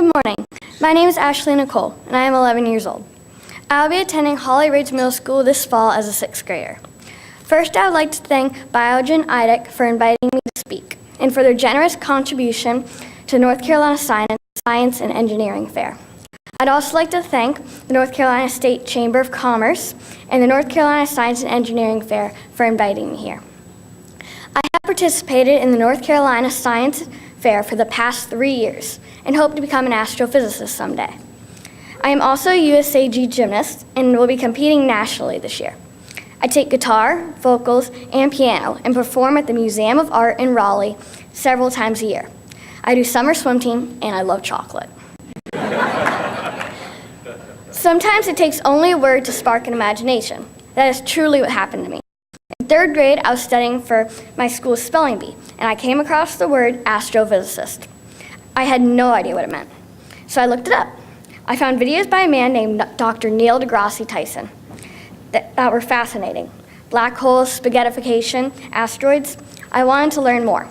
Good morning. My name is Ashleigh Nicoll, and I am 11 years old. I will be attending Holly Ridge Middle School this fall as a sixth grader. First, I would like to thank Biogen IDEC for inviting me to speak and for their generous contribution to the North Carolina Science and Engineering Fair. I'd also like to thank the North Carolina State Chamber of Commerce and the North Carolina Science and Engineering Fair for inviting me here. I have participated in the North Carolina Science Fair for the past 3 years and hope to become an astrophysicist someday. I am also a USAG gymnast and will be competing nationally this year. I take guitar, vocals, and piano and perform at the Museum of Art in Raleigh several times a year. I do summer swim team and I love chocolate. Sometimes it takes only a word to spark an imagination. That is truly what happened to me. In third grade, I was studying for my school's spelling bee, and I came across the word astrophysicist. I had no idea what it meant, so I looked it up. I found videos by a man named Dr. Neil deGrasse Tyson that were fascinating. Black holes, spaghettification, asteroids. I wanted to learn more.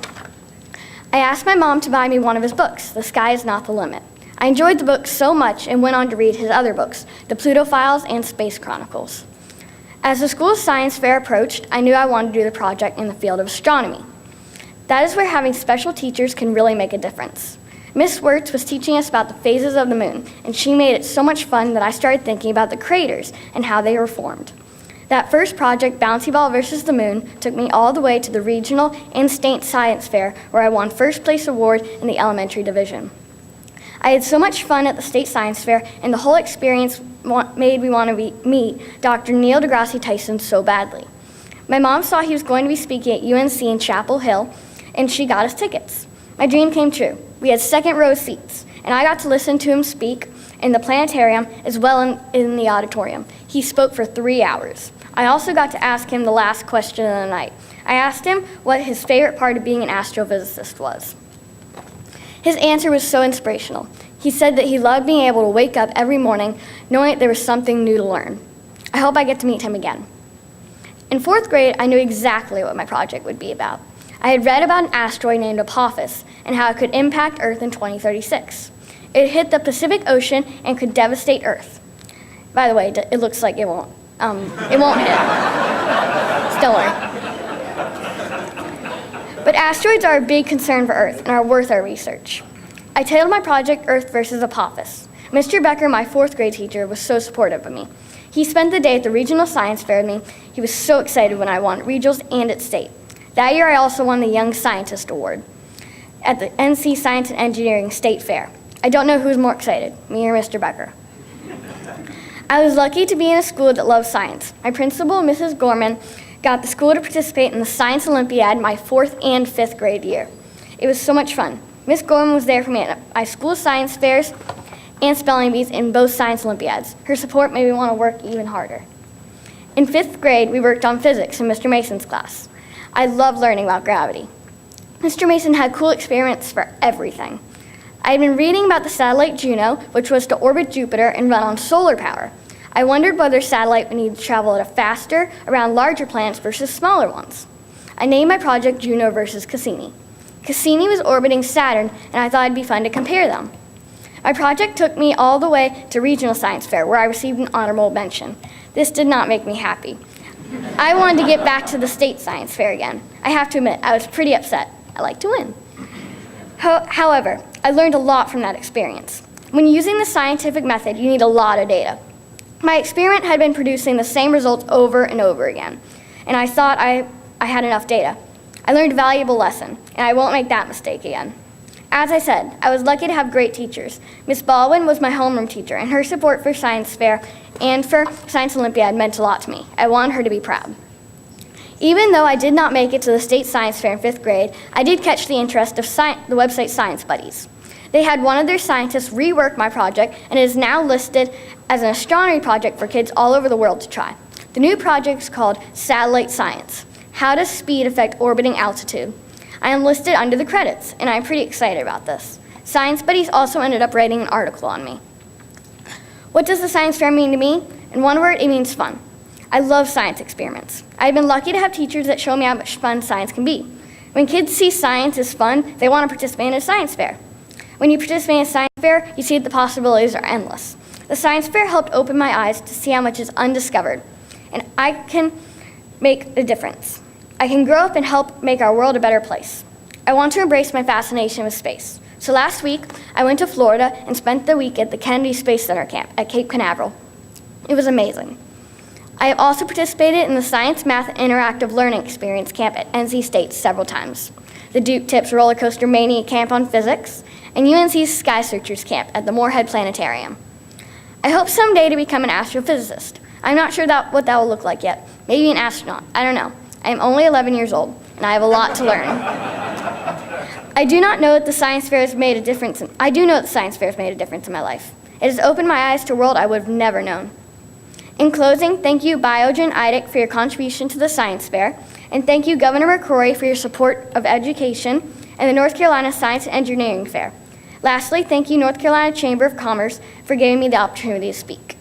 I asked my mom to buy me one of his books, The Sky is Not the Limit. I enjoyed the book so much and went on to read his other books, The Pluto Files and Space Chronicles. As the school's science fair approached, I knew I wanted to do the project in the field of astronomy. That is where having special teachers can really make a difference. Miss Wirtz was teaching us about the phases of the moon, and she made it so much fun that I started thinking about the craters and how they were formed. That first project, Bouncy Ball versus the Moon, took me all the way to the regional and state science fair where I won first place award in the elementary division. I had so much fun at the state science fair, and the whole experience made me want to meet Dr. Neil deGrasse Tyson so badly. My mom saw he was going to be speaking at UNC in Chapel Hill, and she got us tickets. My dream came true. We had second row seats, and I got to listen to him speak in the planetarium as well in the auditorium. He spoke for 3 hours. I also got to ask him the last question of the night. I asked him what his favorite part of being an astrophysicist was. His answer was so inspirational. He said that he loved being able to wake up every morning knowing that there was something new to learn. I hope I get to meet him again. In fourth grade, I knew exactly what my project would be about. I had read about an asteroid named Apophis and how it could impact Earth in 2036. It hit the Pacific Ocean and could devastate Earth. By the way, it looks like it won't hit. Don't worry. But asteroids are a big concern for Earth and are worth our research. I titled my project Earth versus Apophis. Mr. Becker, my fourth grade teacher, was so supportive of me. He spent the day at the regional science fair with me. He was so excited when I won at regionals and at state. That year I also won the Young Scientist Award at the NC Science and Engineering State Fair. I don't know who's more excited, me or Mr. Becker. I was lucky to be in a school that loves science. My principal, Mrs. Gorman, got the school to participate in the Science Olympiad my fourth and fifth grade year. It was so much fun. Miss Gorman was there for me at my school science fairs and spelling bees in both science Olympiads. Her support made me want to work even harder. In fifth grade, we worked on physics in Mr. Mason's class. I loved learning about gravity. Mr. Mason had cool experiments for everything. I had been reading about the satellite Juno, which was to orbit Jupiter and run on solar power. I wondered whether a satellite would need to travel at a faster around larger planets versus smaller ones. I named my project Juno versus Cassini. Cassini was orbiting Saturn, and I thought it'd be fun to compare them. My project took me all the way to regional science fair, where I received an honorable mention. This did not make me happy. I wanted to get back to the state science fair again. I have to admit, I was pretty upset. I like to win. However, I learned a lot from that experience. When using the scientific method, you need a lot of data. My experiment had been producing the same results over and over again, and I thought I had enough data. I learned a valuable lesson, and I won't make that mistake again. As I said, I was lucky to have great teachers. Miss Baldwin was my homeroom teacher, and her support for science fair and for Science Olympiad meant a lot to me. I wanted her to be proud. Even though I did not make it to the state science fair in fifth grade, I did catch the interest of the website Science Buddies. They had one of their scientists rework my project, and it is now listed as an astronomy project for kids all over the world to try. The new project is called Satellite Science. How does speed affect orbiting altitude? I am listed under the credits, and I'm pretty excited about this. Science Buddies also ended up writing an article on me. What does the science fair mean to me? In one word, it means fun. I love science experiments. I've been lucky to have teachers that show me how much fun science can be. When kids see science as fun, they want to participate in a science fair. When you participate in a science fair, you see that the possibilities are endless. The science fair helped open my eyes to see how much is undiscovered, and I can make a difference. I can grow up and help make our world a better place. I want to embrace my fascination with space. So last week, I went to Florida and spent the week at the Kennedy Space Center camp at Cape Canaveral. It was amazing. I have also participated in the Science Math Interactive Learning Experience camp at NC State several times, the Duke Tips Roller Coaster Mania camp on physics, and UNC's Sky Searchers camp at the Moorhead Planetarium. I hope someday to become an astrophysicist. I'm not sure what that will look like yet. Maybe an astronaut, I don't know. I am only 11 years old, and I have a lot to learn. I do know that the science fair has made a difference in my life. It has opened my eyes to a world I would have never known. In closing, thank you, Biogen IDIC, for your contribution to the science fair, and thank you, Governor McCrory, for your support of education and the North Carolina Science and Engineering Fair. Lastly, thank you, North Carolina Chamber of Commerce, for giving me the opportunity to speak.